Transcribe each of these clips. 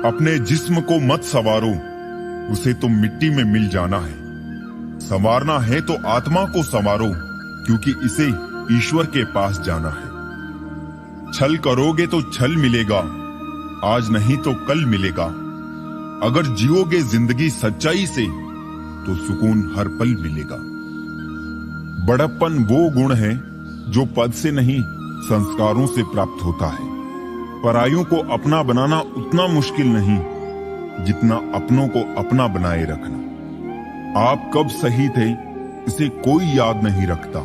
अपने जिस्म को मत संवारो, उसे तो मिट्टी में मिल जाना है। संवारना है तो आत्मा को संवारो, क्योंकि इसे ईश्वर के पास जाना है। छल करोगे तो छल मिलेगा, आज नहीं तो कल मिलेगा। अगर जियोगे जिंदगी सच्चाई से तो सुकून हर पल मिलेगा। बड़प्पन वो गुण है जो पद से नहीं संस्कारों से प्राप्त होता है। परायों को अपना बनाना उतना मुश्किल नहीं जितना अपनों को अपना बनाए रखना। आप कब सही थे इसे कोई याद नहीं रखता,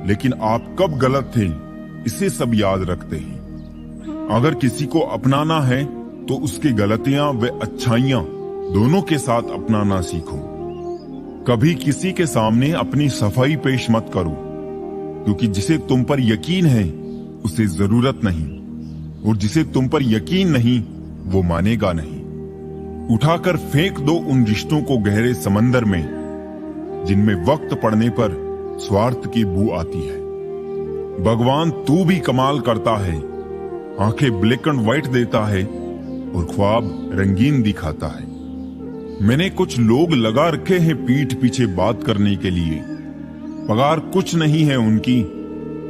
लेकिन आप कब गलत थे इसे सब याद रखते हैं। अगर किसी को अपनाना है तो उसकी गलतियां व अच्छाइयां दोनों के साथ अपनाना सीखो। कभी किसी के सामने अपनी सफाई पेश मत करो, क्योंकि जिसे तुम पर यकीन है उसे जरूरत नहीं, और जिसे तुम पर यकीन नहीं वो मानेगा नहीं। उठाकर फेंक दो उन रिश्तों को गहरे समंदर में, जिनमें वक्त पड़ने पर स्वार्थ की बू आती है। भगवान तू भी कमाल करता है, आंखें ब्लैक एंड व्हाइट देता है और ख्वाब रंगीन दिखाता है। मैंने कुछ लोग लगा रखे हैं पीठ पीछे बात करने के लिए। पगार कुछ नहीं है उनकी,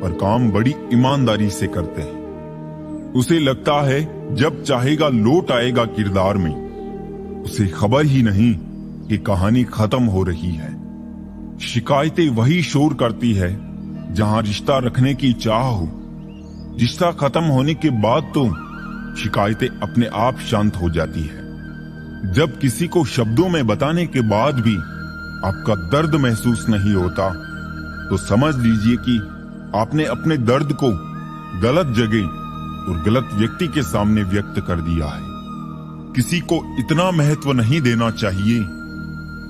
पर काम बड़ी ईमानदारी से करते हैं। उसे लगता है जब चाहेगा लौट आएगा किरदार में, उसे खबर ही नहीं कि कहानी खत्म हो रही है। शिकायतें वही शोर करती है जहां रिश्ता रखने की चाह हो। रिश्ता खत्म होने के बाद तो शिकायतें अपने आप शांत हो जाती है। जब किसी को शब्दों में बताने के बाद भी आपका दर्द महसूस नहीं होता, तो समझ लीजिए कि आपने अपने दर्द को गलत जगह और गलत व्यक्ति के सामने व्यक्त कर दिया है। किसी को इतना महत्व नहीं देना चाहिए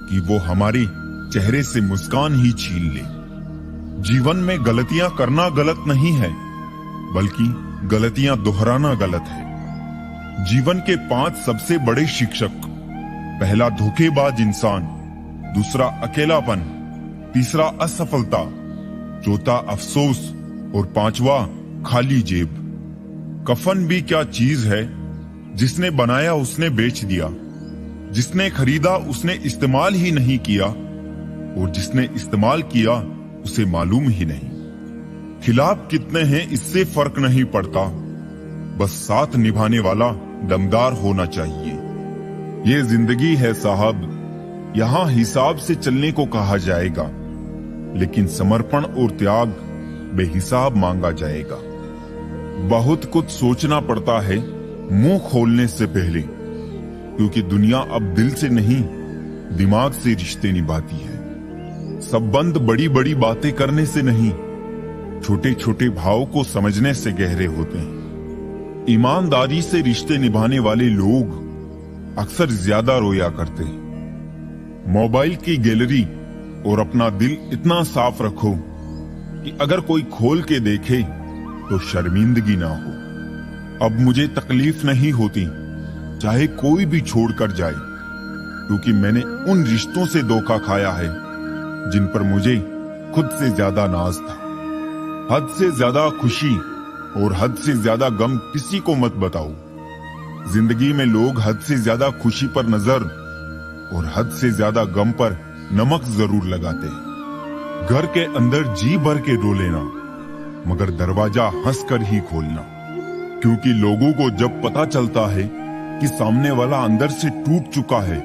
कि वो हमारे चेहरे से मुस्कान ही छीन ले। जीवन में गलतियां करना गलत नहीं है, बल्कि गलतियां दोहराना गलत है। जीवन के 5 सबसे बड़े शिक्षक: पहला धोखेबाज इंसान, दूसरा अकेलापन, तीसरा असफलता, चौथा अफसोस और 5वां खाली जेब। कफन भी क्या चीज है, जिसने बनाया उसने बेच दिया, जिसने खरीदा उसने इस्तेमाल ही नहीं किया, और जिसने इस्तेमाल किया उसे मालूम ही नहीं। खिलाफ कितने हैं इससे फर्क नहीं पड़ता, बस साथ निभाने वाला दमदार होना चाहिए। ये जिंदगी है साहब, यहाँ हिसाब से चलने को कहा जाएगा, लेकिन समर्पण और त्याग बेहिसाब मांगा जाएगा। बहुत कुछ सोचना पड़ता है मुंह खोलने से पहले, क्योंकि दुनिया अब दिल से नहीं दिमाग से रिश्ते निभाती है। संबंध बड़ी बड़ी बातें करने से नहीं, छोटे छोटे भाव को समझने से गहरे होते हैं। ईमानदारी से रिश्ते निभाने वाले लोग अक्सर ज्यादा रोया करते हैं। मोबाइल की गैलरी और अपना दिल इतना साफ रखो कि अगर कोई खोल के देखे तो शर्मिंदगी ना हो। अब मुझे तकलीफ नहीं होती चाहे कोई भी छोड़कर जाए, क्योंकि मैंने उन रिश्तों से धोखा खाया है जिन पर मुझे खुद से ज्यादा नाज था। हद से ज्यादा खुशी और हद से ज्यादा गम किसी को मत बताओ। जिंदगी में लोग हद से ज्यादा खुशी पर नजर और हद से ज्यादा गम पर नमक जरूर लगाते हैं। घर के अंदर जी भर के रो लेना, मगर दरवाजा हंसकर ही खोलना, क्योंकि लोगों को जब पता चलता है कि सामने वाला अंदर से टूट चुका है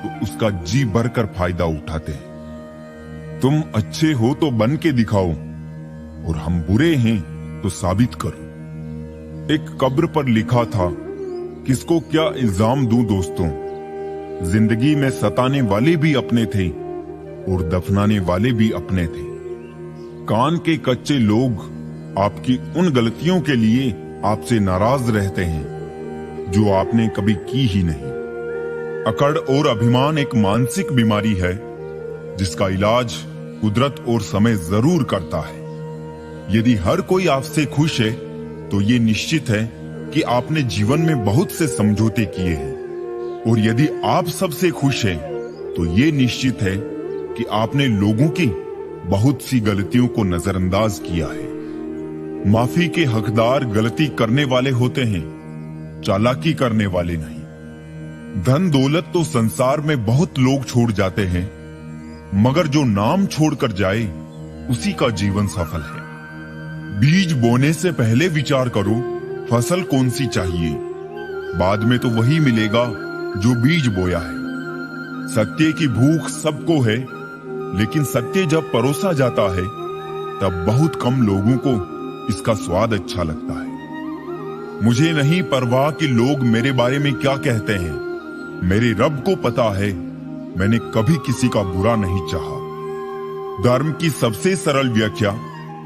तो उसका जी भरकर फायदा उठाते हैं। तुम अच्छे हो तो बन के दिखाओ, और हम बुरे हैं तो साबित करो। एक कब्र पर लिखा था, किसको क्या इल्जाम दूं दोस्तों, जिंदगी में सताने वाले भी अपने थे और दफनाने वाले भी अपने थे। कान के कच्चे लोग आपकी उन गलतियों के लिए आपसे नाराज रहते हैं जो आपने कभी की ही नहीं। अकड़ और अभिमान एक मानसिक बीमारी है जिसका इलाज कुदरत और समय जरूर करता है। यदि हर कोई आपसे खुश है तो ये निश्चित है कि आपने जीवन में बहुत से समझौते किए हैं, और यदि आप सबसे खुश हैं तो ये निश्चित है कि आपने लोगों की बहुत सी गलतियों को नजरअंदाज किया है। माफी के हकदार गलती करने वाले होते हैं, चालाकी करने वाले नहीं। धन दौलत तो संसार में बहुत लोग छोड़ जाते हैं, मगर जो नाम छोड़कर जाए उसी का जीवन सफल है। बीज बोने से पहले विचार करो फसल कौन सी चाहिए, बाद में तो वही मिलेगा जो बीज बोया है। सत्य की भूख सबको है, लेकिन सत्य जब परोसा जाता है तब बहुत कम लोगों को इसका स्वाद अच्छा लगता है। मुझे नहीं परवाह कि लोग मेरे बारे में क्या कहते हैं, मेरे रब को पता है मैंने कभी किसी का बुरा नहीं चाहा। धर्म की सबसे सरल व्याख्या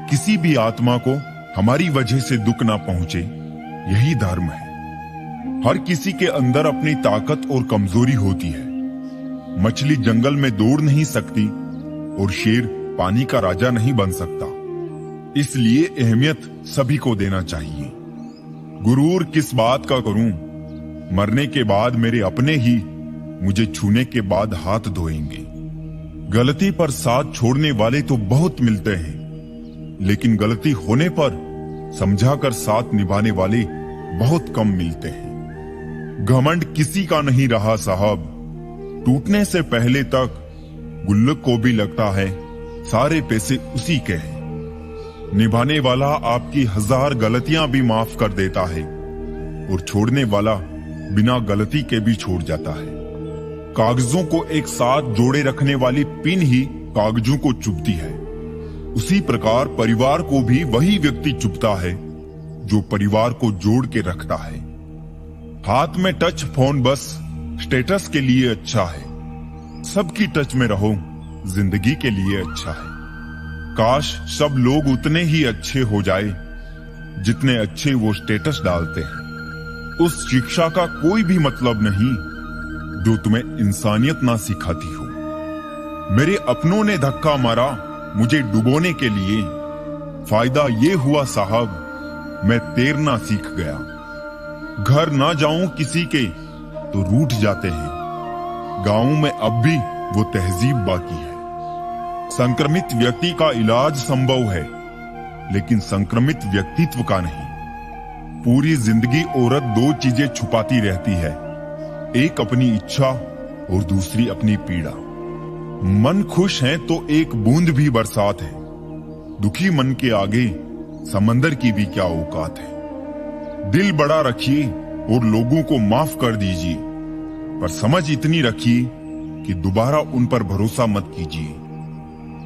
किसी भी आत्मा को हमारी वजह से दुख ना पहुंचे, यही धर्म है। हर किसी के अंदर अपनी ताकत और कमजोरी होती है। मछली जंगल में दौड़ नहीं सकती और शेर पानी का राजा नहीं बन सकता, इसलिए अहमियत सभी को देना चाहिए। गुरूर किस बात का करूं, मरने के बाद मेरे अपने ही मुझे छूने के बाद हाथ धोएंगे। गलती पर साथ छोड़ने वाले तो बहुत मिलते हैं, लेकिन गलती होने पर समझाकर साथ निभाने वाले बहुत कम मिलते हैं। घमंड किसी का नहीं रहा साहब, टूटने से पहले तक गुल्लक को भी लगता है सारे पैसे उसी के हैं। निभाने वाला आपकी 1000 गलतियां भी माफ कर देता है और छोड़ने वाला बिना गलती के भी छोड़ जाता है। कागजों को एक साथ जोड़े रखने वाली पिन ही कागजों को चुभती है, उसी प्रकार परिवार को भी वही व्यक्ति चुभता है जो परिवार को जोड़ के रखता है। हाथ में टच फोन बस स्टेटस के लिए अच्छा है, सबकी टच में रहो जिंदगी के लिए अच्छा है। काश सब लोग उतने ही अच्छे हो जाए जितने अच्छे वो स्टेटस डालते हैं। उस शिक्षा का कोई भी मतलब नहीं जो तुम्हें इंसानियत ना सिखाती हो। मेरे अपनों ने धक्का मारा मुझे डुबोने के लिए, फायदा ये हुआ साहब मैं तैरना सीख गया। घर ना जाऊं किसी के तो रूठ जाते हैं, गांव में अब भी वो तहजीब बाकी है। संक्रमित व्यक्ति का इलाज संभव है, लेकिन संक्रमित व्यक्तित्व का नहीं। पूरी जिंदगी औरत 2 चीजें छुपाती रहती है, एक अपनी इच्छा और दूसरी अपनी पीड़ा। मन खुश है तो एक बूंद भी बरसात है, दुखी मन के आगे समंदर की भी क्या औकात है। दिल बड़ा रखिए और लोगों को माफ कर दीजिए, पर समझ इतनी रखिए कि दोबारा उन पर भरोसा मत कीजिए।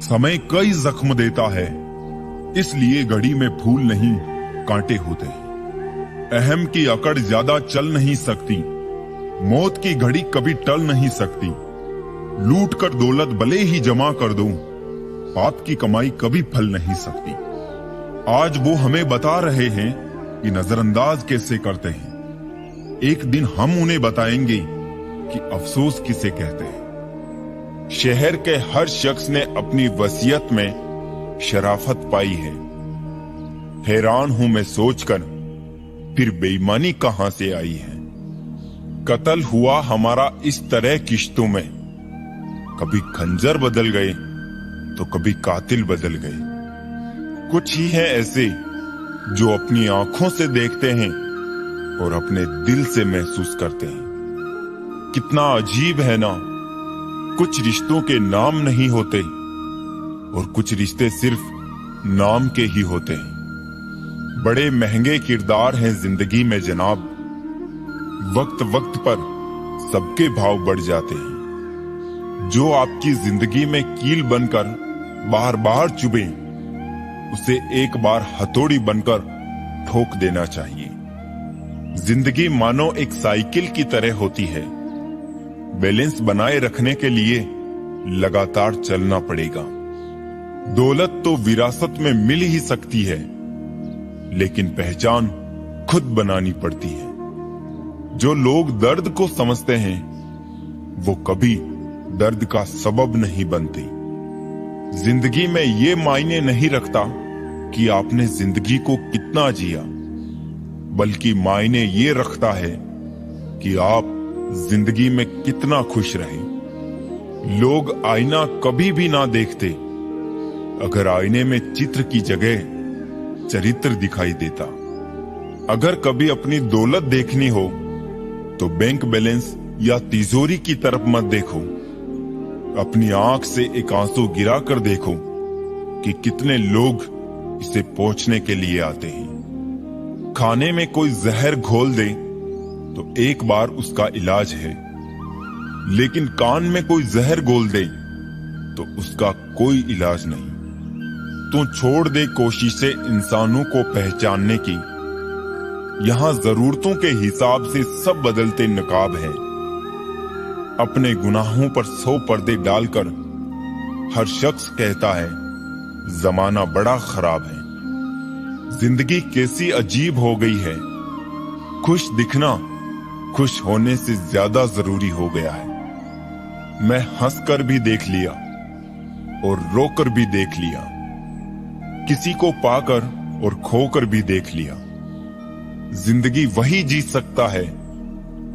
समय कई जख्म देता है, इसलिए घड़ी में फूल नहीं कांटे होते हैं। अहम की अकड़ ज्यादा चल नहीं सकती, मौत की घड़ी कभी टल नहीं सकती। लूट कर दौलत भले ही जमा कर दो, पाप की कमाई कभी फल नहीं सकती। आज वो हमें बता रहे हैं कि नजरअंदाज कैसे करते हैं, एक दिन हम उन्हें बताएंगे कि अफसोस किसे कहते हैं। शहर के हर शख्स ने अपनी वसीयत में शराफत पाई है। हैरान हूं मैं सोचकर फिर बेईमानी कहां से आई है। कत्ल हुआ हमारा इस तरह किश्तों में, कभी खंजर बदल गए तो कभी कातिल बदल गए। कुछ ही हैं ऐसे जो अपनी आंखों से देखते हैं और अपने दिल से महसूस करते हैं। कितना अजीब है ना, कुछ रिश्तों के नाम नहीं होते और कुछ रिश्ते सिर्फ नाम के ही होते हैं। बड़े महंगे किरदार हैं जिंदगी में जनाब, वक्त वक्त पर सबके भाव बढ़ जाते हैं। जो आपकी जिंदगी में कील बनकर बार बार चुभे, उसे एक बार हथौड़ी बनकर ठोक देना चाहिए। जिंदगी मानो एक साइकिल की तरह होती है, बैलेंस बनाए रखने के लिए लगातार चलना पड़ेगा। दौलत तो विरासत में मिल ही सकती है, लेकिन पहचान खुद बनानी पड़ती है। जो लोग दर्द को समझते हैं वो कभी दर्द का सबब नहीं बनते। जिंदगी में ये मायने नहीं रखता कि आपने जिंदगी को कितना जिया, बल्कि मायने ये रखता है कि आप जिंदगी में कितना खुश रहे। लोग आईना कभी भी ना देखते अगर आईने में चित्र की जगह चरित्र दिखाई देता। अगर कभी अपनी दौलत देखनी हो तो बैंक बैलेंस या तिजोरी की तरफ मत देखो। अपनी आंख से एक आंसू गिरा कर देखो कि कितने लोग इसे पोंछने के लिए आते हैं। खाने में कोई जहर घोल दे तो एक बार उसका इलाज है, लेकिन कान में कोई जहर घोल दे तो उसका कोई इलाज नहीं। तो छोड़ दे कोशिशें इंसानों को पहचानने की। यहां जरूरतों के हिसाब से सब बदलते नकाब हैं। अपने गुनाहों पर 100 पर्दे डालकर हर शख्स कहता है जमाना बड़ा खराब है। जिंदगी कैसी अजीब हो गई है। खुश दिखना खुश होने से ज्यादा जरूरी हो गया है। मैं हंसकर भी देख लिया और रोकर भी देख लिया, किसी को पाकर और खोकर भी देख लिया। जिंदगी वही जी सकता है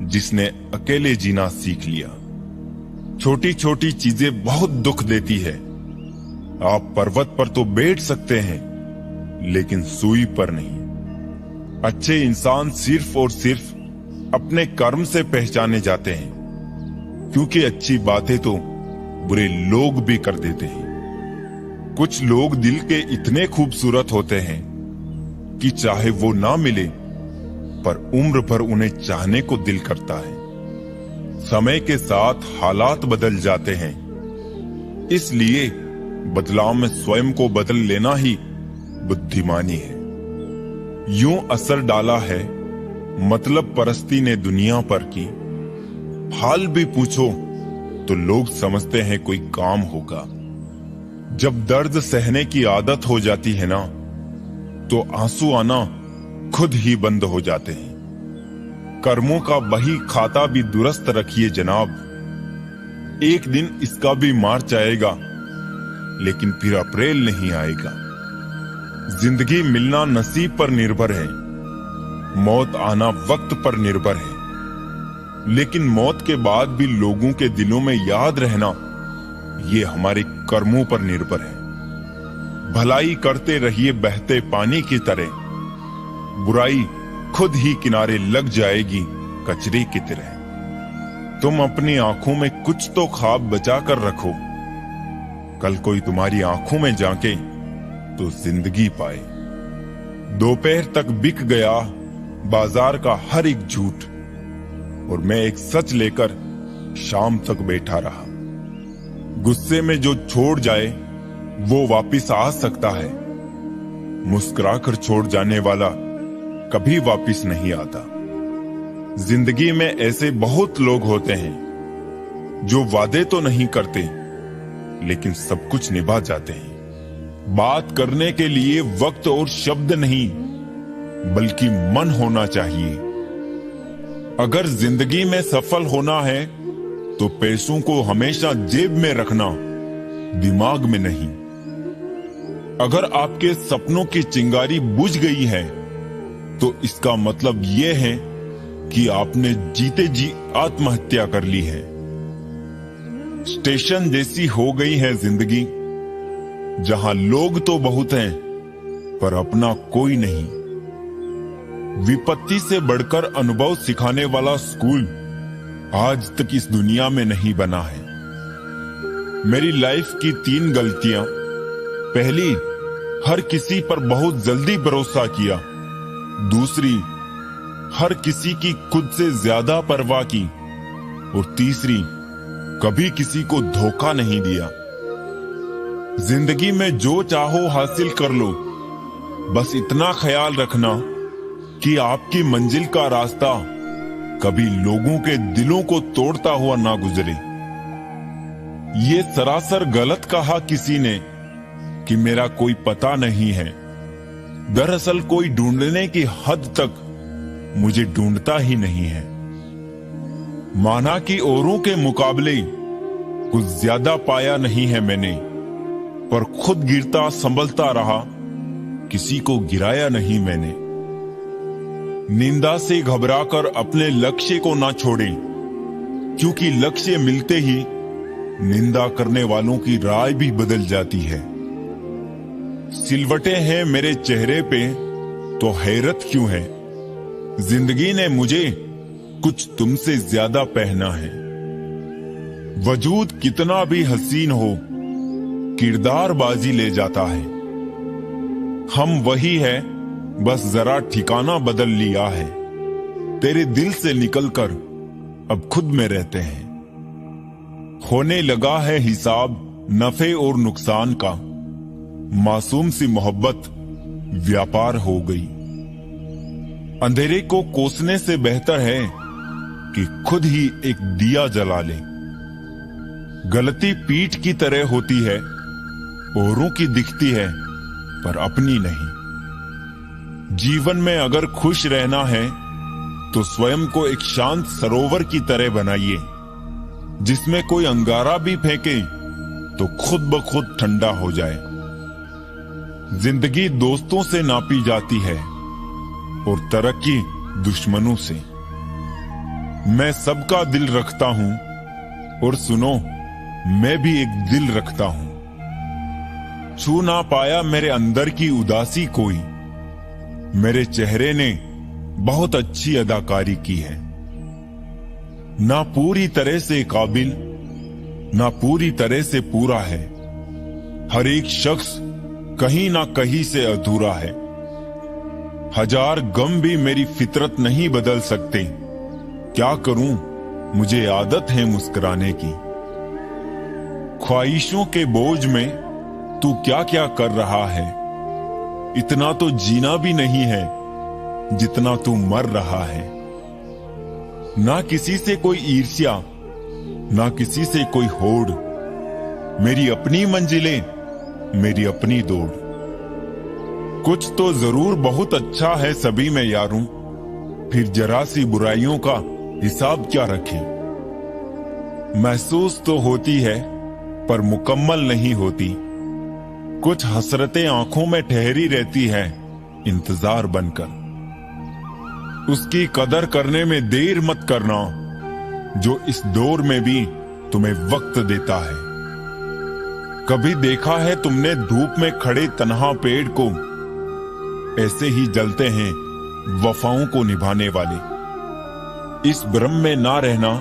जिसने अकेले जीना सीख लिया। छोटी छोटी चीजें बहुत दुख देती है। आप पर्वत पर तो बैठ सकते हैं, लेकिन सूई पर नहीं। अच्छे इंसान सिर्फ और सिर्फ अपने कर्म से पहचाने जाते हैं, क्योंकि अच्छी बातें तो बुरे लोग भी कर देते हैं। कुछ लोग दिल के इतने खूबसूरत होते हैं कि चाहे वो ना मिले पर उम्र भर उन्हें चाहने को दिल करता है। समय के साथ हालात बदल जाते हैं, इसलिए बदलाव में स्वयं को बदल लेना ही बुद्धिमानी है। यूं असर डाला है मतलब परस्ती ने दुनिया पर की। हाल भी पूछो तो लोग समझते हैं कोई काम होगा। जब दर्द सहने की आदत हो जाती है ना, तो आंसू आना खुद ही बंद हो जाते हैं। कर्मों का बही खाता भी दुरुस्त रखिए जनाब। एक दिन इसका भी मार्च आएगा, लेकिन फिर अप्रैल नहीं आएगा। जिंदगी मिलना नसीब पर निर्भर है, मौत आना वक्त पर निर्भर है। लेकिन मौत के बाद भी लोगों के दिलों में याद रहना, ये हमारे कर्मों पर निर्भर है। भलाई करते रहिए बहते पानी की तरह, बुराई खुद ही किनारे लग जाएगी कचरे की तरह। तुम अपनी आंखों में कुछ तो ख्वाब बचा कर रखो, कल कोई तुम्हारी आंखों में झांके तो जिंदगी पाए। दोपहर तक बिक गया बाजार का हर एक झूठ, और मैं एक सच लेकर शाम तक बैठा रहा। गुस्से में जो छोड़ जाए वो वापिस आ सकता है, मुस्कुराकर छोड़ जाने वाला कभी वापिस नहीं आता। जिंदगी में ऐसे बहुत लोग होते हैं जो वादे तो नहीं करते, लेकिन सब कुछ निभा जाते हैं। बात करने के लिए वक्त और शब्द नहीं, बल्कि मन होना चाहिए। अगर जिंदगी में सफल होना है तो पैसों को हमेशा जेब में रखना, दिमाग में नहीं। अगर आपके सपनों की चिंगारी बुझ गई है तो इसका मतलब यह है कि आपने जीते जी आत्महत्या कर ली है। स्टेशन जैसी हो गई है जिंदगी, जहां लोग तो बहुत हैं पर अपना कोई नहीं। विपत्ति से बढ़कर अनुभव सिखाने वाला स्कूल आज तक इस दुनिया में नहीं बना है। मेरी लाइफ की 3 गलतियां। पहली, हर किसी पर बहुत जल्दी भरोसा किया। दूसरी, हर किसी की खुद से ज्यादा परवाह की। और तीसरी, कभी किसी को धोखा नहीं दिया। जिंदगी में जो चाहो हासिल कर लो, बस इतना ख्याल रखना कि आपकी मंजिल का रास्ता कभी लोगों के दिलों को तोड़ता हुआ ना गुजरे। ये सरासर गलत कहा किसी ने कि मेरा कोई पता नहीं है। दरअसल कोई ढूंढने की हद तक मुझे ढूंढता ही नहीं है। माना कि औरों के मुकाबले कुछ ज्यादा पाया नहीं है मैंने, पर खुद गिरता संभलता रहा, किसी को गिराया नहीं मैंने। निंदा से घबराकर अपने लक्ष्य को ना छोड़ें, क्योंकि लक्ष्य मिलते ही निंदा करने वालों की राय भी बदल जाती है। सिलवटें हैं मेरे चेहरे पे तो हैरत क्यों है, जिंदगी ने मुझे कुछ तुमसे ज्यादा पहना है। वजूद कितना भी हसीन हो, किरदार बाजी ले जाता है। हम वही है, बस जरा ठिकाना बदल लिया है। तेरे दिल से निकलकर अब खुद में रहते हैं। होने लगा है हिसाब नफे और नुकसान का। मासूम सी मोहब्बत व्यापार हो गई। अंधेरे को कोसने से बेहतर है कि खुद ही एक दिया जला ले। गलती पीठ की तरह होती है, औरों की दिखती है पर अपनी नहीं। जीवन में अगर खुश रहना है तो स्वयं को एक शांत सरोवर की तरह बनाइए, जिसमें कोई अंगारा भी फेंके तो खुद ब खुद ठंडा हो जाए। जिंदगी दोस्तों से नापी जाती है और तरक्की दुश्मनों से। मैं सबका दिल रखता हूं और सुनो, मैं भी एक दिल रखता हूं। छू ना पाया मेरे अंदर की उदासी कोई। मेरे चेहरे ने बहुत अच्छी अदाकारी की है। ना पूरी तरह से काबिल, ना पूरी तरह से पूरा है। हर एक शख्स कहीं ना कहीं से अधूरा है। हजार गम भी मेरी फितरत नहीं बदल सकते। क्या करूं, मुझे आदत है मुस्कुराने की। ख्वाहिशों के बोझ में तू क्या क्या कर रहा है। इतना तो जीना भी नहीं है जितना तू मर रहा है। ना किसी से कोई ईर्ष्या, ना किसी से कोई होड़। मेरी अपनी मंजिलें, मेरी अपनी दौड़। कुछ तो जरूर बहुत अच्छा है सभी में यारूं, फिर जरा सी बुराइयों का हिसाब क्या रखें। महसूस तो होती है पर मुकम्मल नहीं होती। कुछ हसरतें आंखों में ठहरी रहती है इंतजार बनकर। उसकी कदर करने में देर मत करना जो इस दौर में भी तुम्हें वक्त देता है। कभी देखा है तुमने धूप में खड़े तन्हा पेड़ को? ऐसे ही जलते हैं वफाओं को निभाने वाले। इस भ्रम में ना रहना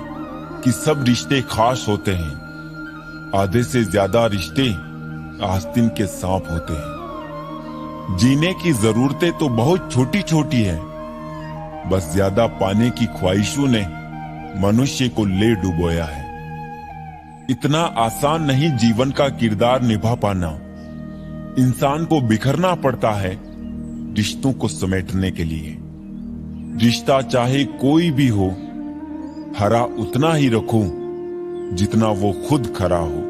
कि सब रिश्ते खास होते हैं। आधे से ज्यादा रिश्ते आस्तीन के सांप होते हैं। जीने की जरूरतें तो बहुत छोटी छोटी है, बस ज्यादा पाने की ख्वाहिशों ने मनुष्य को ले डुबोया है। इतना आसान नहीं जीवन का किरदार निभा पाना। इंसान को बिखरना पड़ता है रिश्तों को समेटने के लिए। रिश्ता चाहे कोई भी हो, हरा उतना ही रखो जितना वो खुद खरा हो।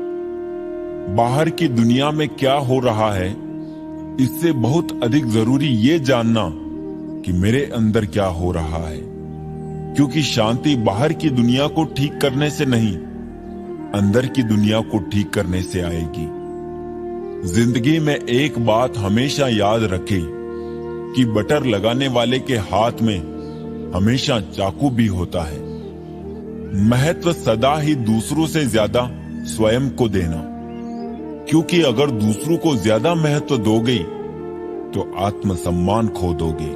बाहर की दुनिया में क्या हो रहा है, इससे बहुत अधिक जरूरी ये जानना कि मेरे अंदर क्या हो रहा है। क्योंकि शांति बाहर की दुनिया को ठीक करने से नहीं, अंदर की दुनिया को ठीक करने से आएगी। जिंदगी में एक बात हमेशा याद रखें कि बटर लगाने वाले के हाथ में हमेशा चाकू भी होता है। महत्व सदा ही दूसरों से ज्यादा स्वयं को देना, क्योंकि अगर दूसरों को ज्यादा महत्व दोगे तो आत्मसम्मान खो दोगे।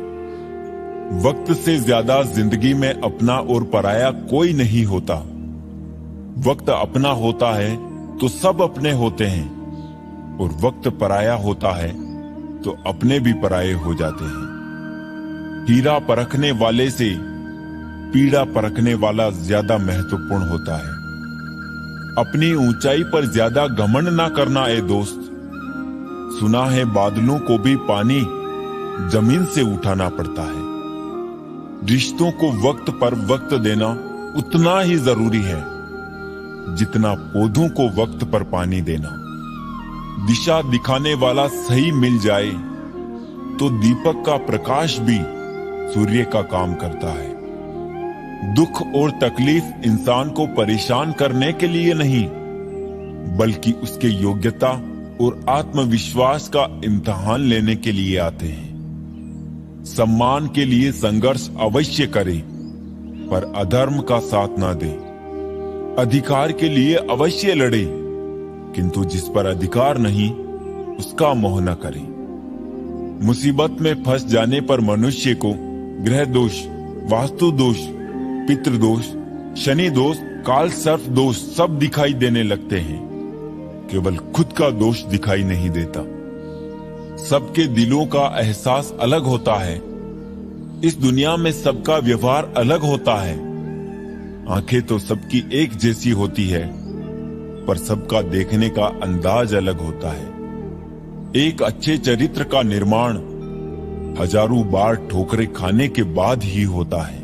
वक्त से ज्यादा जिंदगी में अपना और पराया कोई नहीं होता। वक्त अपना होता है तो सब अपने होते हैं, और वक्त पराया होता है तो अपने भी पराये हो जाते हैं। हीरा परखने वाले से पीड़ा परखने वाला ज्यादा महत्वपूर्ण होता है। अपनी ऊंचाई पर ज्यादा घमंड ना करना ए दोस्त। सुना है बादलों को भी पानी जमीन से उठाना पड़ता है। रिश्तों को वक्त पर वक्त देना उतना ही जरूरी है जितना पौधों को वक्त पर पानी देना। दिशा दिखाने वाला सही मिल जाए तो दीपक का प्रकाश भी सूर्य का काम करता है। दुख और तकलीफ इंसान को परेशान करने के लिए नहीं, बल्कि उसके योग्यता और आत्मविश्वास का इम्तिहान लेने के लिए आते हैं। सम्मान के लिए संघर्ष अवश्य करें, पर अधर्म का साथ ना दे। अधिकार के लिए अवश्य लड़े, किंतु जिस पर अधिकार नहीं उसका मोह न करें। मुसीबत में फंस जाने पर मनुष्य को ग्रह दोष वास्तु दोष, पितृदोष, शनि दोष, काल सर्प दोष सब दिखाई देने लगते हैं। केवल खुद का दोष दिखाई नहीं देता। सबके दिलों का एहसास अलग होता है। इस दुनिया में सबका व्यवहार अलग होता है। आंखें तो सबकी एक जैसी होती है, पर सबका देखने का अंदाज अलग होता है। एक अच्छे चरित्र का निर्माण हजारों बार ठोकरें खाने के बाद ही होता है।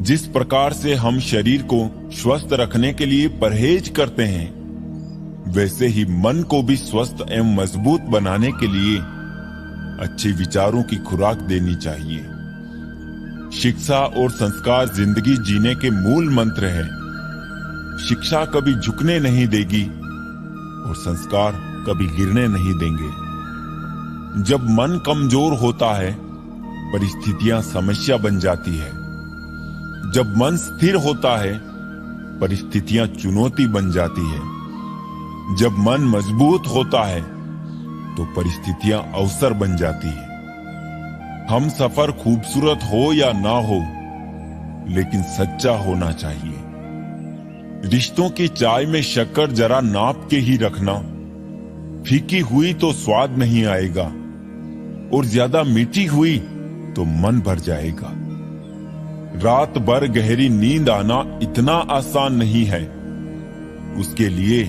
जिस प्रकार से हम शरीर को स्वस्थ रखने के लिए परहेज करते हैं, वैसे ही मन को भी स्वस्थ एवं मजबूत बनाने के लिए अच्छे विचारों की खुराक देनी चाहिए। शिक्षा और संस्कार जिंदगी जीने के मूल मंत्र है। शिक्षा कभी झुकने नहीं देगी और संस्कार कभी गिरने नहीं देंगे। जब मन कमजोर होता है, परिस्थितियां समस्या बन जाती है। जब मन स्थिर होता है, परिस्थितियां चुनौती बन जाती है। जब मन मजबूत होता है, तो परिस्थितियां अवसर बन जाती है। हम सफर खूबसूरत हो या ना हो, लेकिन सच्चा होना चाहिए। रिश्तों की चाय में शक्कर जरा नाप के ही रखना। फीकी हुई तो स्वाद नहीं आएगा, और ज्यादा मीठी हुई तो मन भर जाएगा। रात भर गहरी नींद आना इतना आसान नहीं है। उसके लिए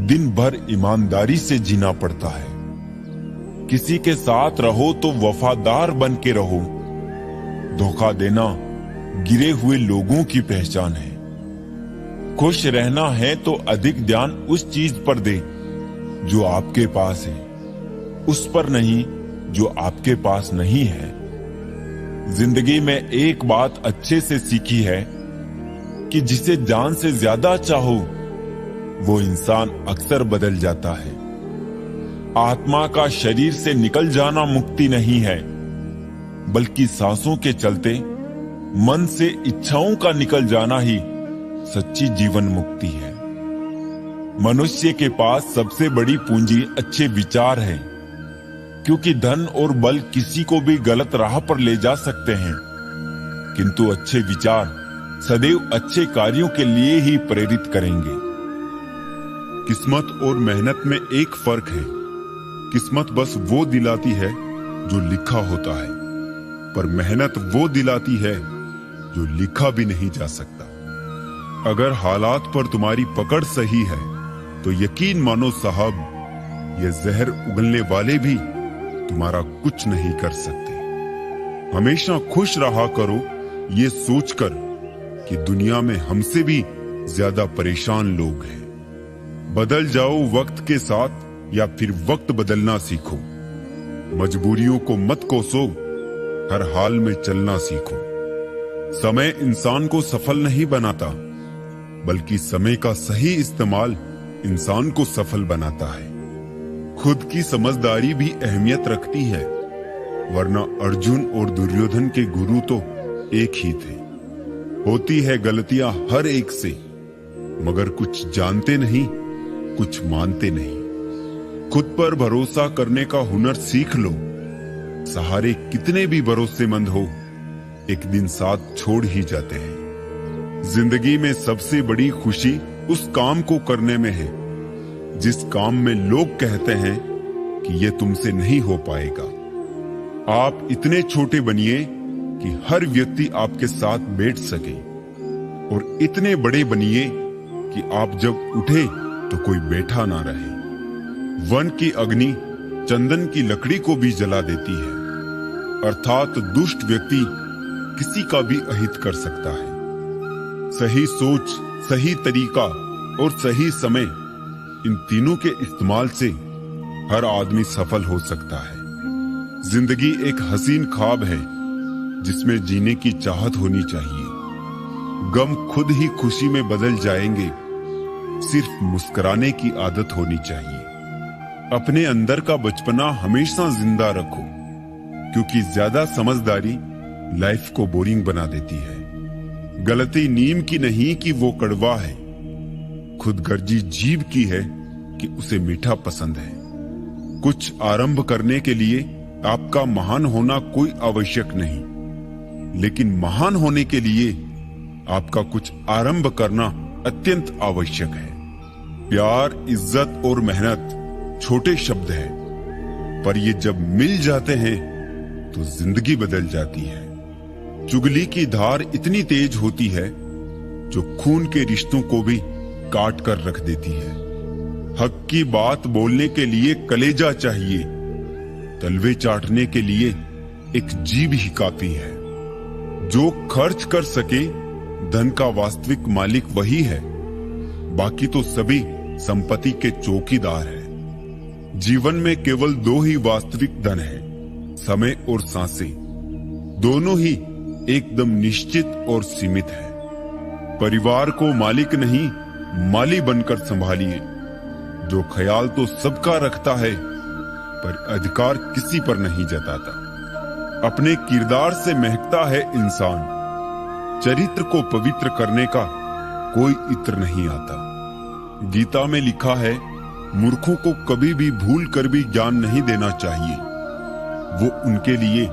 दिन भर ईमानदारी से जीना पड़ता है। किसी के साथ रहो तो वफादार बन के रहो। धोखा देना गिरे हुए लोगों की पहचान है। खुश रहना है तो अधिक ध्यान उस चीज पर दे जो आपके पास है, उस पर नहीं जो आपके पास नहीं है। जिंदगी में एक बात अच्छे से सीखी है कि जिसे जान से ज्यादा चाहो, वो इंसान अक्सर बदल जाता है। आत्मा का शरीर से निकल जाना मुक्ति नहीं है, बल्कि सांसों के चलते मन से इच्छाओं का निकल जाना ही सच्ची जीवन मुक्ति है। मनुष्य के पास सबसे बड़ी पूंजी अच्छे विचार है, क्योंकि धन और बल किसी को भी गलत राह पर ले जा सकते हैं, किंतु अच्छे विचार सदैव अच्छे कार्यों के लिए ही प्रेरित करेंगे। किस्मत और मेहनत में एक फर्क है। किस्मत बस वो दिलाती है जो लिखा होता है, पर मेहनत वो दिलाती है जो लिखा भी नहीं जा सकता। अगर हालात पर तुम्हारी पकड़ सही है तो यकीन मानो साहब, ये जहर उगलने वाले भी तुम्हारा कुछ नहीं कर सकते। हमेशा खुश रहा करो, ये सोचकर कि दुनिया में हमसे भी ज्यादा परेशान लोग हैं। बदल जाओ वक्त के साथ या फिर वक्त बदलना सीखो। मजबूरियों को मत कोसो, हर हाल में चलना सीखो। समय इंसान को सफल नहीं बनाता, बल्कि समय का सही इस्तेमाल इंसान को सफल बनाता है। खुद की समझदारी भी अहमियत रखती है, वरना अर्जुन और दुर्योधन के गुरु तो एक ही थे। होती है गलतियां हर एक से, मगर कुछ जानते नहीं, कुछ मानते नहीं। खुद पर भरोसा करने का हुनर सीख लो। सहारे कितने भी भरोसेमंद हो, एक दिन साथ छोड़ ही जाते हैं। जिंदगी में सबसे बड़ी खुशी उस काम को करने में है जिस काम में लोग कहते हैं कि ये तुमसे नहीं हो पाएगा। आप इतने छोटे बनिए कि हर व्यक्ति आपके साथ बैठ सके, और इतने बड़े बनिए कि आप जब उठे तो कोई बैठा ना रहे। वन की अग्नि चंदन की लकड़ी को भी जला देती है, अर्थात दुष्ट व्यक्ति किसी का भी अहित कर सकता है। सही सोच, सही तरीका और सही समय, इन तीनों के इस्तेमाल से हर आदमी सफल हो सकता है। जिंदगी एक हसीन ख्वाब है जिसमें जीने की चाहत होनी चाहिए। गम खुद ही खुशी में बदल जाएंगे, सिर्फ मुस्कुराने की आदत होनी चाहिए। अपने अंदर का बचपना हमेशा जिंदा रखो, क्योंकि ज्यादा समझदारी लाइफ को बोरिंग बना देती है। गलती नीम की नहीं कि वो कड़वा है, खुदगर्जी जीभ की है कि उसे मीठा पसंद है। कुछ आरंभ करने के लिए आपका महान होना कोई आवश्यक नहीं, लेकिन महान होने के लिए आपका कुछ आरंभ करना अत्यंत आवश्यक है। प्यार, इज्जत और मेहनत छोटे शब्द हैं, पर ये जब मिल जाते हैं तो जिंदगी बदल जाती है। चुगली की धार इतनी तेज होती है जो खून के रिश्तों को भी काट कर रख देती है। हक की बात बोलने के लिए कलेजा चाहिए, तलवे चाटने के लिए एक जीभ ही काफी है। जो खर्च कर सके धन का वास्तविक मालिक वही है, बाकी तो सभी संपत्ति के चौकीदार हैं। जीवन में केवल दो ही वास्तविक धन है, समय और सांसें। दोनों ही एकदम निश्चित और सीमित है। परिवार को मालिक नहीं माली बनकर संभालिए। जो ख्याल तो सबका रखता है पर अधिकार किसी पर नहीं जताता। अपने किरदार से महकता है इंसान, चरित्र को पवित्र करने का कोई इत्र नहीं आता। गीता में लिखा है, मूर्खों को कभी भी भूल कर भी ज्ञान नहीं देना चाहिए, वो उनके लिए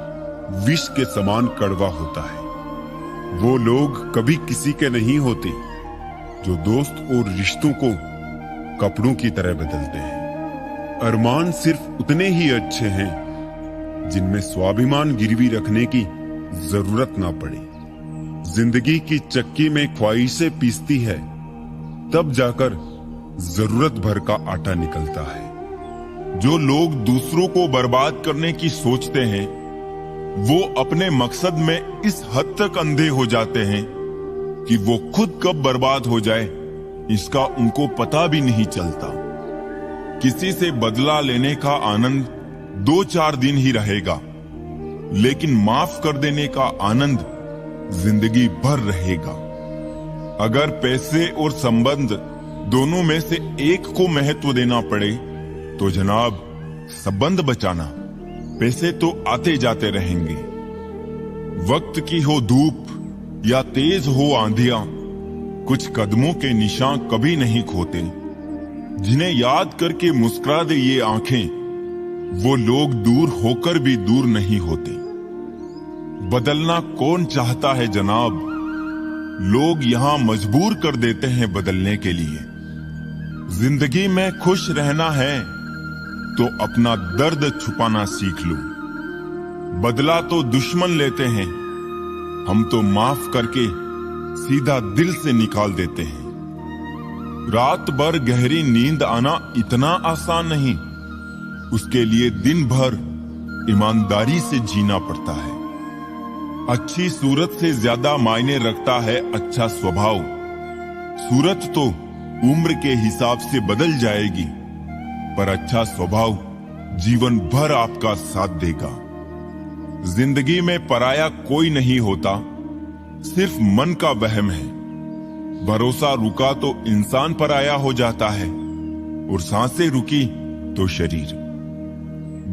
विष के समान कड़वा होता है। वो लोग कभी किसी के नहीं होते जो दोस्त और रिश्तों को कपड़ों की तरह बदलते हैं। अरमान सिर्फ उतने ही अच्छे हैं जिनमें स्वाभिमान गिरवी रखने की जरूरत ना पड़े। जिंदगी की चक्की में ख्वाहिशें पीसती है, तब जाकर जरूरत भर का आटा निकलता है। जो लोग दूसरों को बर्बाद करने की सोचते हैं वो अपने मकसद में इस हद तक अंधे हो जाते हैं कि वो खुद कब बर्बाद हो जाए इसका उनको पता भी नहीं चलता। किसी से बदला लेने का आनंद 2-4 दिन ही रहेगा, लेकिन माफ कर देने का आनंद जिंदगी भर रहेगा। अगर पैसे और संबंध दोनों में से एक को महत्व देना पड़े तो जनाब संबंध बचाना, पैसे तो आते जाते रहेंगे। वक्त की हो धूप या तेज हो आंधियां, कुछ कदमों के निशान कभी नहीं खोते। जिन्हें याद करके मुस्कुरा दे ये आंखें, वो लोग दूर होकर भी दूर नहीं होते। बदलना कौन चाहता है जनाब, लोग यहां मजबूर कर देते हैं बदलने के लिए। जिंदगी में खुश रहना है तो अपना दर्द छुपाना सीख लो। बदला तो दुश्मन लेते हैं, हम तो माफ करके सीधा दिल से निकाल देते हैं। रात भर गहरी नींद आना इतना आसान नहीं, उसके लिए दिन भर ईमानदारी से जीना पड़ता है। अच्छी सूरत से ज्यादा मायने रखता है अच्छा स्वभाव। सूरत तो उम्र के हिसाब से बदल जाएगी, पर अच्छा स्वभाव जीवन भर आपका साथ देगा। जिंदगी में पराया कोई नहीं होता, सिर्फ मन का वहम है। भरोसा रुका तो इंसान पराया हो जाता है, और सांसें रुकी तो शरीर।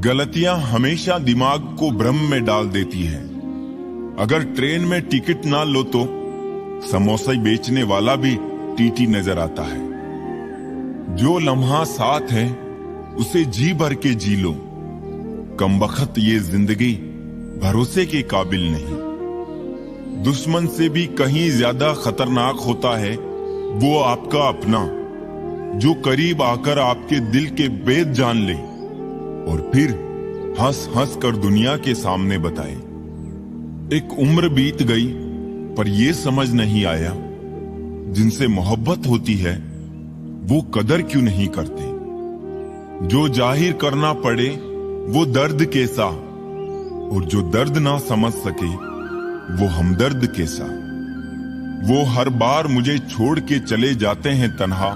गलतियां हमेशा दिमाग को भ्रम में डाल देती है। अगर ट्रेन में टिकट ना लो तो समोसा बेचने वाला भी टीटी नजर आता है। जो लम्हा साथ है उसे जी भर के जी लो, कमबख्त ये जिंदगी भरोसे के काबिल नहीं। दुश्मन से भी कहीं ज्यादा खतरनाक होता है वो आपका अपना, जो करीब आकर आपके दिल के भेद जान ले और फिर हंस हंस कर दुनिया के सामने बताए। एक उम्र बीत गई पर यह समझ नहीं आया, जिनसे मोहब्बत होती है वो कदर क्यों नहीं करते। जो जाहिर करना पड़े वो दर्द कैसा, और जो दर्द ना समझ सके वो हमदर्द कैसा। वो हर बार मुझे छोड़ के चले जाते हैं तन्हा।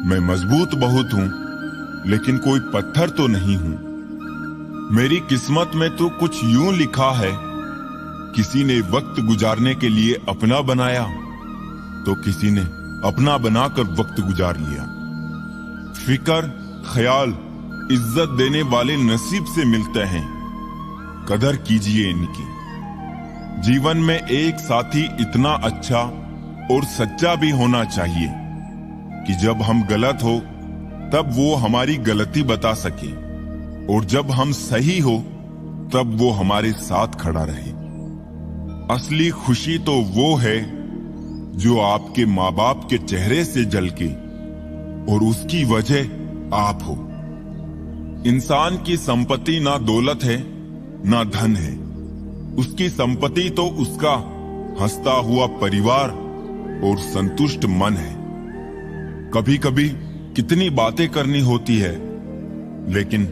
मैं मजबूत बहुत हूं लेकिन कोई पत्थर तो नहीं हूं। मेरी किस्मत में तो कुछ यूं लिखा है, किसी ने वक्त गुजारने के लिए अपना बनाया तो किसी ने अपना बनाकर वक्त गुजार लिया। फिक्र, ख्याल, इज्जत देने वाले नसीब से मिलते हैं, कदर कीजिए इनकी। जीवन में एक साथी इतना अच्छा और सच्चा भी होना चाहिए कि जब हम गलत हो तब वो हमारी गलती बता सके, और जब हम सही हो तब वो हमारे साथ खड़ा रहे। असली खुशी तो वो है जो आपके माँ बाप के चेहरे से झलके और उसकी वजह आप हो। इंसान की संपत्ति ना दौलत है ना धन है, उसकी संपत्ति तो उसका हंसता हुआ परिवार और संतुष्ट मन है। कभी कभी कितनी बातें करनी होती है लेकिन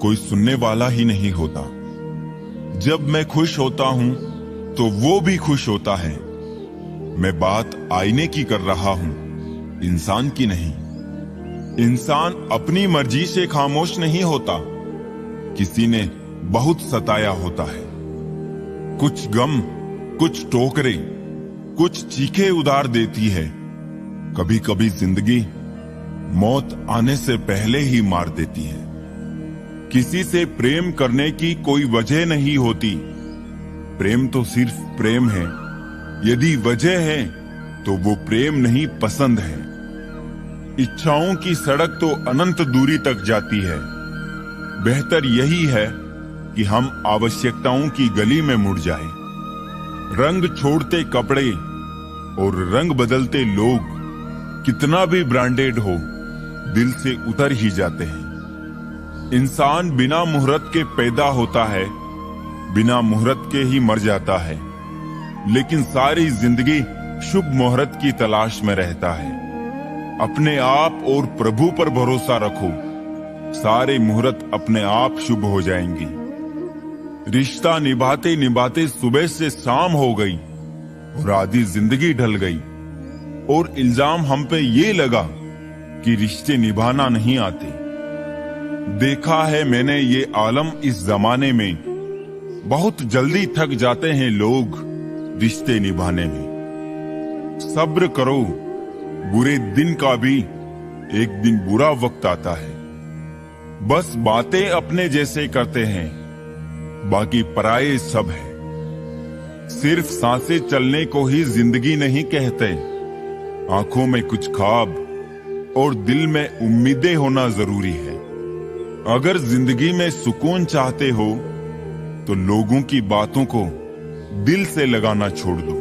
कोई सुनने वाला ही नहीं होता। जब मैं खुश होता हूं तो वो भी खुश होता है। मैं बात आईने की कर रहा हूं, इंसान की नहीं। इंसान अपनी मर्जी से खामोश नहीं होता, किसी ने बहुत सताया होता है। कुछ गम, कुछ टोकरे, कुछ चीखे उधार देती है। कभी कभी जिंदगी मौत आने से पहले ही मार देती है। किसी से प्रेम करने की कोई वजह नहीं होती, प्रेम तो सिर्फ प्रेम है। यदि वजह है तो वो प्रेम नहीं, पसंद है। इच्छाओं की सड़क तो अनंत दूरी तक जाती है। बेहतर यही है कि हम आवश्यकताओं की गली में मुड़ जाएं। रंग छोड़ते कपड़े और रंग बदलते लोग कितना भी ब्रांडेड हो, दिल से उतर ही जाते हैं। इंसान बिना मुहूर्त के पैदा होता है, बिना मुहूर्त के ही मर जाता है, लेकिन सारी जिंदगी शुभ मुहूर्त की तलाश में रहता है। अपने आप और प्रभु पर भरोसा रखो, सारे मुहूर्त अपने आप शुभ हो जाएंगी। रिश्ता निभाते निभाते सुबह से शाम हो गई और आधी जिंदगी ढल गई, और इल्जाम हम पे ये लगा कि रिश्ते निभाना नहीं आते। देखा है मैंने ये आलम, इस जमाने में बहुत जल्दी थक जाते हैं लोग रिश्ते निभाने में। सब्र करो, बुरे दिन का भी एक दिन बुरा वक्त आता है। बस बातें अपने जैसे करते हैं, बाकी पराये सब है। सिर्फ सांसें चलने को ही जिंदगी नहीं कहते, आंखों में कुछ ख्वाब और दिल में उम्मीदें होना जरूरी है। अगर जिंदगी में सुकून चाहते हो तो लोगों की बातों को दिल से लगाना छोड़ दो।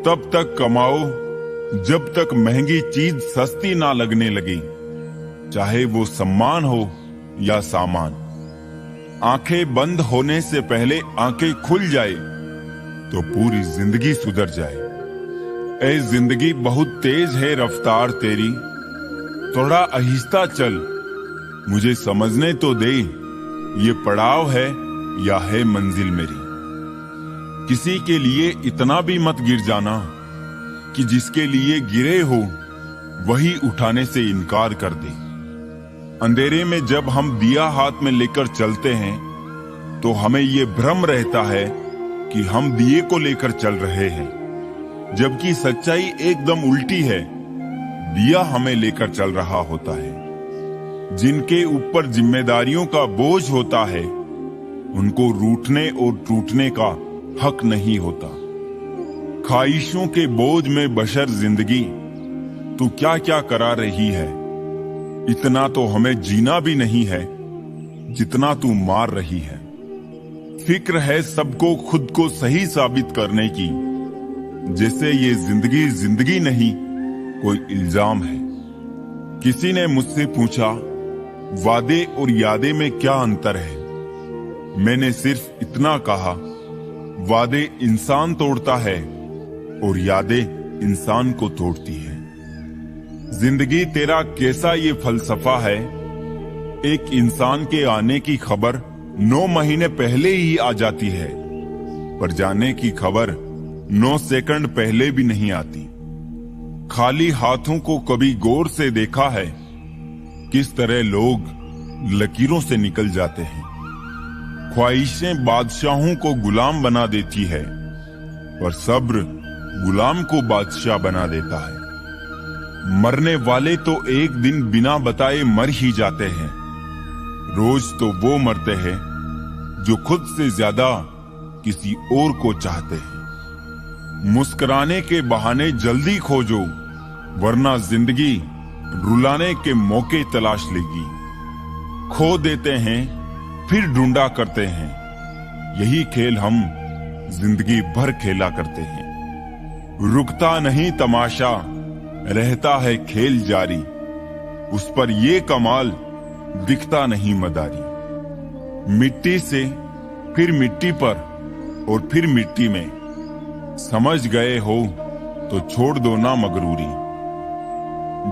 तब तक कमाओ जब तक महंगी चीज सस्ती ना लगने लगे, चाहे वो सम्मान हो या सामान। आंखें बंद होने से पहले आंखें खुल जाए तो पूरी जिंदगी सुधर जाए। ऐ जिंदगी बहुत तेज है रफ्तार तेरी, थोड़ा आहिस्ता चल, मुझे समझने तो दे ये पड़ाव है या है मंजिल मेरी। किसी के लिए इतना भी मत गिर जाना कि जिसके लिए गिरे हो वही उठाने से इनकार कर दे। अंधेरे में जब हम दिया हाथ में लेकर चलते हैं तो हमें ये भ्रम रहता है कि हम दिए को लेकर चल रहे हैं, जबकि सच्चाई एकदम उल्टी है। दिया हमें लेकर चल रहा होता है। जिनके ऊपर जिम्मेदारियों का बोझ होता है उनको रूठने और टूटने का हक नहीं होता। ख्वाहिशों के बोझ में बशर जिंदगी तू क्या क्या करा रही है, इतना तो हमें जीना भी नहीं है जितना तू मार रही है। फिक्र है सबको खुद को सही साबित करने की, जैसे ये जिंदगी जिंदगी नहीं कोई इल्जाम है। किसी ने मुझसे पूछा वादे और यादें में क्या अंतर है। मैंने सिर्फ इतना कहा, वादे इंसान तोड़ता है और यादें इंसान को तोड़ती है। जिंदगी तेरा कैसा ये फलसफा है, एक इंसान के आने की खबर 9 महीने पहले ही आ जाती है, पर जाने की खबर 9 सेकंड पहले भी नहीं आती। खाली हाथों को कभी गौर से देखा है किस तरह लोग लकीरों से निकल जाते हैं। ख्वाहिशें बादशाहों को गुलाम बना देती है, पर सब्र गुलाम को बादशाह बना देता है। मरने वाले तो एक दिन बिना बताए मर ही जाते हैं। रोज तो वो मरते हैं जो खुद से ज्यादा किसी और को चाहते हैं। मुस्कुराने के बहाने जल्दी खोजो, वरना जिंदगी रुलाने के मौके तलाश लेगी। खो देते हैं फिर ढूंढा करते हैं, यही खेल हम जिंदगी भर खेला करते हैं। रुकता नहीं तमाशा, रहता है खेल जारी, उस पर ये कमाल दिखता नहीं मदारी। मिट्टी से फिर मिट्टी पर और फिर मिट्टी में, समझ गए हो तो छोड़ दो ना मगरूरी।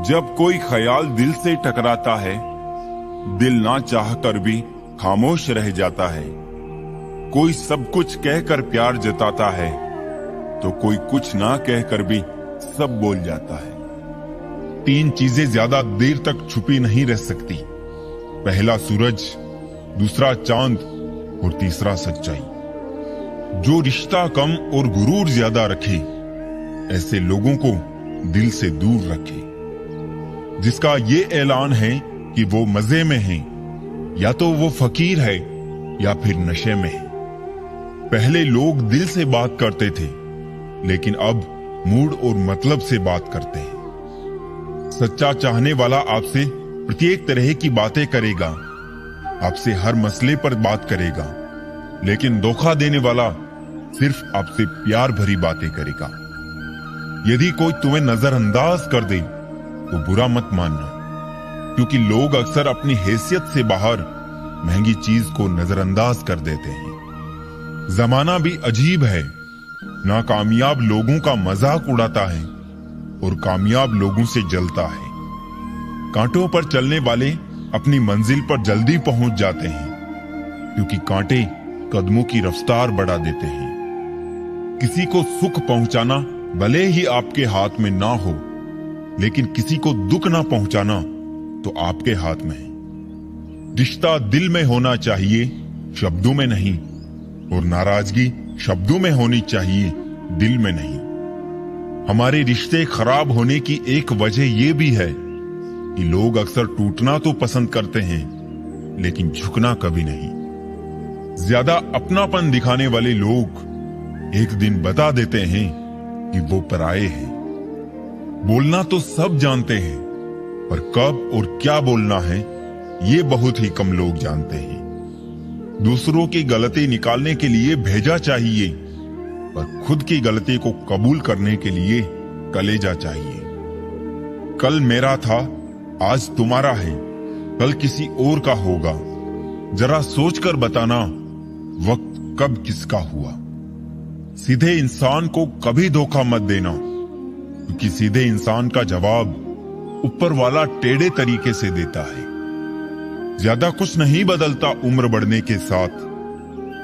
जब कोई ख्याल दिल से टकराता है, दिल ना चाहकर भी खामोश रह जाता है। कोई सब कुछ कहकर प्यार जताता है, तो कोई कुछ ना कहकर भी सब बोल जाता है। 3 चीजें ज्यादा देर तक छुपी नहीं रह सकती। पहला सूरज, दूसरा चांद और तीसरा सच्चाई। जो रिश्ता कम और गुरूर ज्यादा रखे, ऐसे लोगों को दिल से दूर रखे। जिसका ये ऐलान है कि वो मजे में है, या तो वो फकीर है या फिर नशे में है। पहले लोग दिल से बात करते थे, लेकिन अब मूड और मतलब से बात करते हैं। सच्चा चाहने वाला आपसे प्रत्येक तरह की बातें करेगा, आपसे हर मसले पर बात करेगा, लेकिन धोखा देने वाला सिर्फ आपसे प्यार भरी बातें करेगा। यदि कोई तुम्हें नजरअंदाज कर दे तो बुरा मत मानना, क्योंकि लोग अक्सर अपनी हैसियत से बाहर महंगी चीज को नजरअंदाज कर देते हैं। जमाना भी अजीब है, नाकामयाब लोगों का मजाक उड़ाता है और कामयाब लोगों से जलता है। कांटों पर चलने वाले अपनी मंजिल पर जल्दी पहुंच जाते हैं, क्योंकि कांटे कदमों की रफ्तार बढ़ा देते हैं। किसी को सुख पहुंचाना भले ही आपके हाथ में ना हो, लेकिन किसी को दुख ना पहुंचाना तो आपके हाथ में है। रिश्ता दिल में होना चाहिए, शब्दों में नहीं, और नाराजगी शब्दों में होनी चाहिए, दिल में नहीं। हमारे रिश्ते खराब होने की एक वजह यह भी है कि लोग अक्सर टूटना तो पसंद करते हैं, लेकिन झुकना कभी नहीं। ज्यादा अपनापन दिखाने वाले लोग एक दिन बता देते हैं कि वो पराये हैं। बोलना तो सब जानते हैं, पर कब और क्या बोलना है ये बहुत ही कम लोग जानते हैं। दूसरों की गलती निकालने के लिए भेजा चाहिए, पर खुद की गलती को कबूल करने के लिए कलेजा चाहिए। कल मेरा था, आज तुम्हारा है, कल किसी और का होगा। जरा सोचकर बताना वक्त कब किसका हुआ। सीधे इंसान को कभी धोखा मत देना, क्योंकि सीधे इंसान का जवाब ऊपर वाला टेढ़े तरीके से देता है। ज्यादा कुछ नहीं बदलता उम्र बढ़ने के साथ,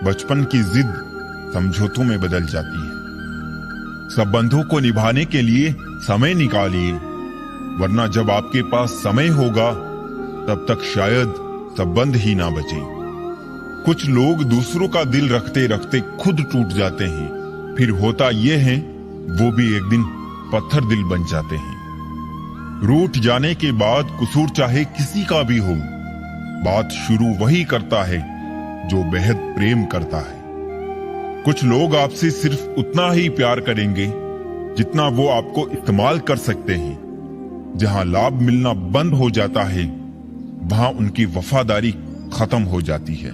बचपन की जिद समझौतों में बदल जाती है। संबंधों को निभाने के लिए समय निकालिए, वरना जब आपके पास समय होगा तब तक शायद संबंध ही ना बचे। कुछ लोग दूसरों का दिल रखते रखते खुद टूट जाते हैं, फिर होता यह है वो भी एक दिन पत्थर दिल बन जाते हैं। रूठ जाने के बाद कसूर चाहे किसी का भी हो, बात शुरू वही करता है जो बेहद प्रेम करता है। कुछ लोग आपसे सिर्फ उतना ही प्यार करेंगे जितना वो आपको इस्तेमाल कर सकते हैं। जहां लाभ मिलना बंद हो जाता है, वहां उनकी वफादारी खत्म हो जाती है।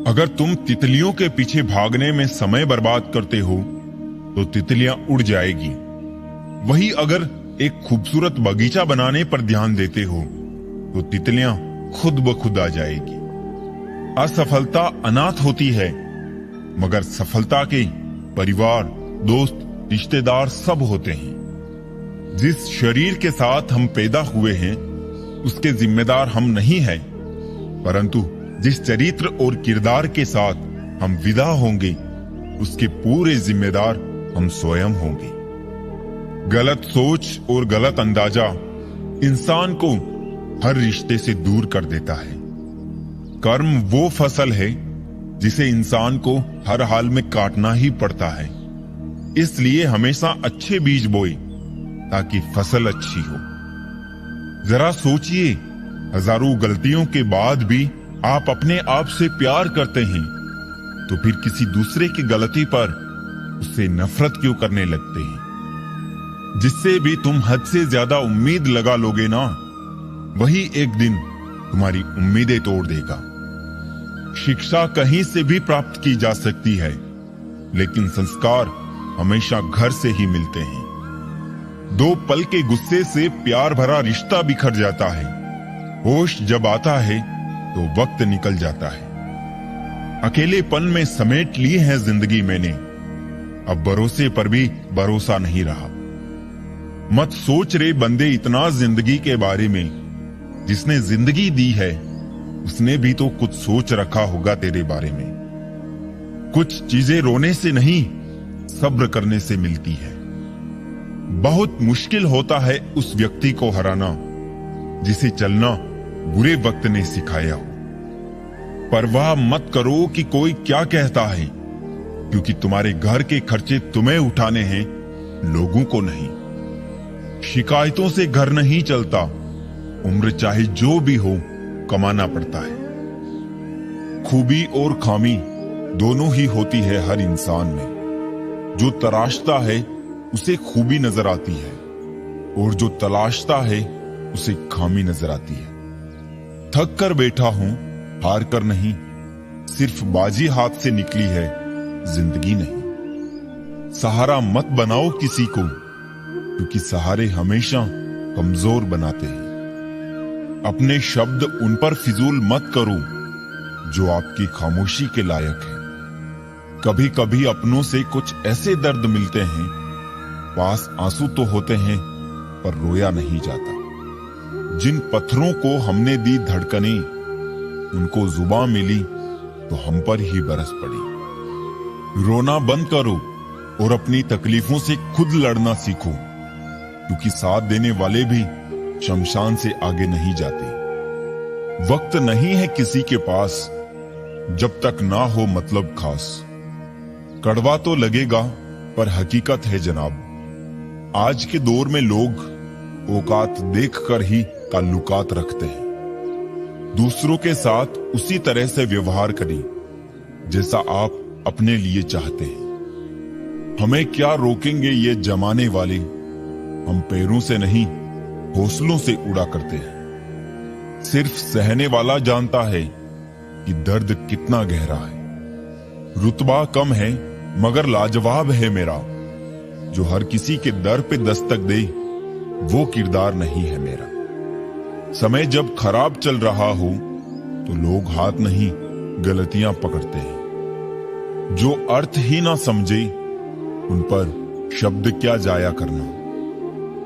अगर तुम तितलियों के पीछे भागने में समय बर्बाद करते हो तो तितलियां उड़ जाएगी। वही अगर एक खूबसूरत बगीचा बनाने पर ध्यान देते हो तो तितलियां खुद ब खुद आ जाएगी। असफलता अनाथ होती है, मगर सफलता के परिवार, दोस्त, रिश्तेदार सब होते हैं। जिस शरीर के साथ हम पैदा हुए हैं उसके जिम्मेदार हम नहीं हैं, परंतु जिस चरित्र और किरदार के साथ हम विदा होंगे उसके पूरे जिम्मेदार हम स्वयं होंगे। गलत सोच और गलत अंदाजा इंसान को हर रिश्ते से दूर कर देता है। कर्म वो फसल है जिसे इंसान को हर हाल में काटना ही पड़ता है। इसलिए हमेशा अच्छे बीज बोए ताकि फसल अच्छी हो। जरा सोचिए, हजारों गलतियों के बाद भी आप अपने आप से प्यार करते हैं, तो फिर किसी दूसरे की गलती पर उससे नफरत क्यों करने लगते हैं? जिससे भी तुम हद से ज्यादा उम्मीद लगा लोगे ना, वही एक दिन तुम्हारी उम्मीदें तोड़ देगा। शिक्षा कहीं से भी प्राप्त की जा सकती है, लेकिन संस्कार हमेशा घर से ही मिलते हैं। 2 पल के गुस्से से प्यार भरा रिश्ता बिखर जाता है। होश जब आता है तो वक्त निकल जाता है। अकेलेपन में समेट ली है जिंदगी मैंने, अब भरोसे पर भी भरोसा नहीं रहा। मत सोच रे बंदे इतना जिंदगी के बारे में, जिसने जिंदगी दी है उसने भी तो कुछ सोच रखा होगा तेरे बारे में। कुछ चीजें रोने से नहीं, सब्र करने से मिलती है। बहुत मुश्किल होता है उस व्यक्ति को हराना जिसे चलना बुरे वक्त ने सिखाया हो। परवाह मत करो कि कोई क्या कहता है, क्योंकि तुम्हारे घर के खर्चे तुम्हें उठाने हैं, लोगों को नहीं। शिकायतों से घर नहीं चलता, उम्र चाहे जो भी हो कमाना पड़ता है। खूबी और खामी दोनों ही होती है हर इंसान में। जो तराशता है उसे खूबी नजर आती है, और जो तलाशता है उसे खामी नजर आती है। थक कर बैठा हूं, हार कर नहीं, सिर्फ बाजी हाथ से निकली है, जिंदगी नहीं। सहारा मत बनाओ किसी को, क्योंकि सहारे हमेशा कमजोर बनाते हैं। अपने शब्द उन पर फिजूल मत करो जो आपकी खामोशी के लायक है। कभी कभी अपनों से कुछ ऐसे दर्द मिलते हैं, पास आंसू तो होते हैं पर रोया नहीं जाता। जिन पत्थरों को हमने दी धड़कनें, उनको जुबान मिली तो हम पर ही बरस पड़ी। रोना बंद करो और अपनी तकलीफों से खुद लड़ना सीखो, क्योंकि साथ देने वाले भी शमशान से आगे नहीं जाते। वक्त नहीं है किसी के पास, जब तक ना हो मतलब खास। कड़वा तो लगेगा पर हकीकत है जनाब। आज के दौर में लोग औकात देखकर ही ताल्लुकात रखते हैं। दूसरों के साथ उसी तरह से व्यवहार करें जैसा आप अपने लिए चाहते हैं। हमें क्या रोकेंगे ये जमाने वाले, हम पैरों से नहीं हौसलों से उड़ा करते हैं। सिर्फ सहने वाला जानता है कि दर्द कितना गहरा है। रुतबा कम है मगर लाजवाब है मेरा, जो हर किसी के दर पे दस्तक दे वो किरदार नहीं है मेरा। समय जब खराब चल रहा हो तो लोग हाथ नहीं गलतियां पकड़ते हैं। जो अर्थ ही ना समझे उन पर शब्द क्या जाया करना।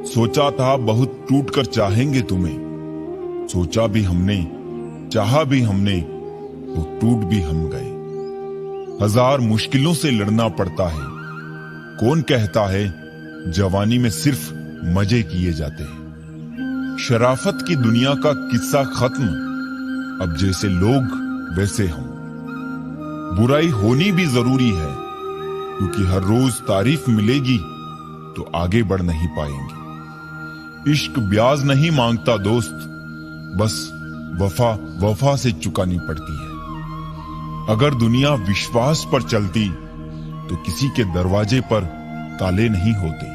सोचा था बहुत टूट कर चाहेंगे तुम्हें, सोचा भी हमने, चाहा भी हमने, तो टूट भी हम गए। हजार मुश्किलों से लड़ना पड़ता है। कौन कहता है जवानी में सिर्फ मजे किए जाते हैं। शराफत की दुनिया का किस्सा खत्म, अब जैसे लोग वैसे हम। बुराई होनी भी जरूरी है, क्योंकि हर रोज तारीफ मिलेगी तो आगे बढ़ नहीं पाएंगे। इश्क ब्याज नहीं मांगता दोस्त, बस वफा वफा से चुकानी पड़ती है। अगर दुनिया विश्वास पर चलती तो किसी के दरवाजे पर ताले नहीं होते।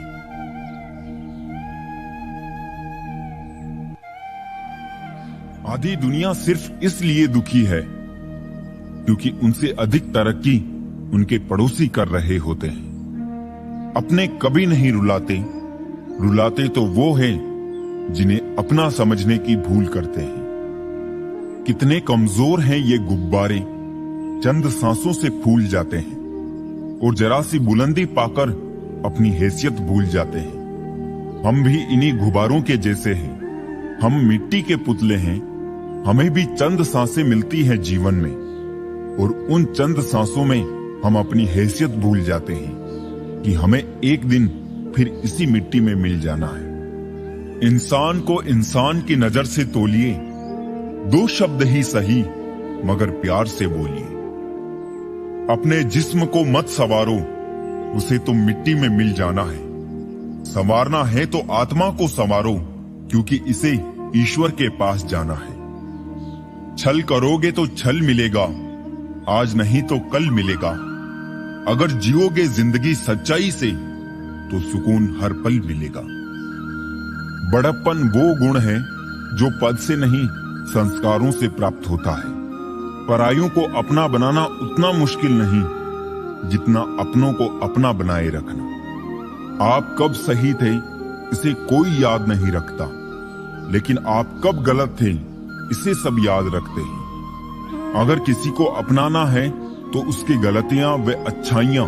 आधी दुनिया सिर्फ इसलिए दुखी है क्योंकि उनसे अधिक तरक्की उनके पड़ोसी कर रहे होते हैं। अपने कभी नहीं रुलाते, रुलाते तो वो हैं जिन्हें अपना समझने की भूल करते हैं। कितने कमजोर हैं ये गुब्बारे, चंद सांसों से फूल जाते हैं और जरा सी बुलंदी पाकर अपनी हैसियत भूल जाते हैं। हम भी इन्हीं गुब्बारों के जैसे हैं। हम मिट्टी के पुतले हैं। हमें भी चंद सांसें मिलती हैं जीवन में, और उन चंद सांसों में हम अपनी हैसियत भूल जाते हैं कि हमें एक दिन फिर इसी मिट्टी में मिल जाना है। इंसान को इंसान की नजर से तोलिए, 2 शब्द ही सही मगर प्यार से बोलिए। अपने जिस्म को मत संवारो, उसे तो मिट्टी में मिल जाना है। संवारना है तो आत्मा को संवारो, क्योंकि इसे ईश्वर के पास जाना है। छल करोगे तो छल मिलेगा, आज नहीं तो कल मिलेगा। अगर जियोगे जिंदगी सच्चाई से तो सुकून हर पल मिलेगा। बड़प्पन वो गुण है जो पद से नहीं संस्कारों से प्राप्त होता है। परायों को अपना बनाना उतना मुश्किल नहीं जितना अपनों को अपना बनाए रखना। आप कब सही थे इसे कोई याद नहीं रखता, लेकिन आप कब गलत थे इसे सब याद रखते हैं। अगर किसी को अपनाना है तो उसकी गलतियां व अच्छाइयां